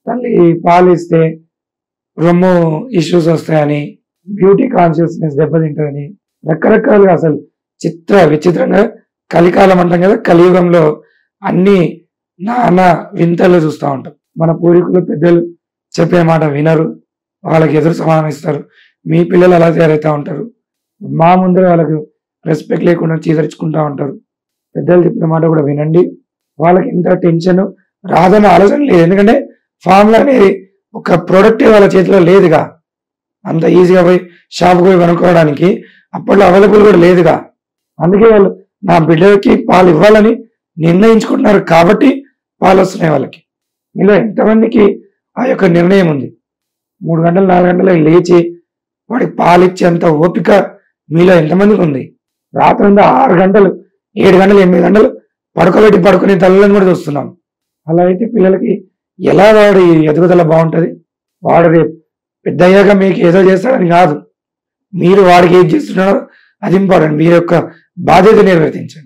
తల్లి పాలిస్తే రొమ్ము ఇష్యూస్ వస్తాయని, బ్యూటీ కాన్షియస్నెస్ దెబ్బతింటుందని, రకరకాలుగా అసలు విచిత్రంగా కలికాలం అంటాం కదా, కలియుగంలో అన్ని నానా వింతలు చూస్తూ ఉంటాం. మన పూర్వీకులు పెద్దలు చెప్పే మాట వినరు, వాళ్ళకి ఎదురు సమాధానం ఇస్తారు. మీ పిల్లలు అలా తయారవుతూ ఉంటారు. మా ముందర వాళ్ళకు రెస్పెక్ట్ లేకుండా చీదరించుకుంటూ ఉంటారు. పెద్దలు చెప్పిన మాట కూడా వినండి. వాళ్ళకి ఇంత టెన్షన్ రాదన్న ఆలోచన లేదు. ఎందుకంటే ఫార్ములా అనేది ఒక ప్రోడక్ట్ వాళ్ళ చేతిలో లేదుగా. అంత ఈజీగా పోయి షాప్కి పోయి కొనుక్కోవడానికి అప్పట్లో అవైలబుల్ కూడా లేదుగా. అందుకే వాళ్ళు నా బిడ్డలకి పాలు ఇవ్వాలని నిర్ణయించుకుంటున్నారు కాబట్టి పాలు వస్తున్నాయి వాళ్ళకి. మీలో ఎంతమందికి ఆ యొక్క నిర్ణయం ఉంది? 3 గంటలు 4 గంటలు లేచి వాడికి పాలు ఇచ్చేంత ఓపిక మీలో ఎంతమందికి ఉంది? రాత్రి 6 గంటలు 7 గంటలు 8 గంటలు పడుకునే తల్లులను కూడా చూస్తున్నాం. అలా అయితే పిల్లలకి ఎలా వాడి ఎదుగుదల బాగుంటుంది? వాడు రేపు పెద్ద అయ్యాక మీకు ఏదో చేస్తాడని కాదు, మీరు వాడికి ఏది చేస్తున్నారో అది ఇంపార్టెంట్. మీ యొక్క బాధ్యత నిర్వర్తించండి.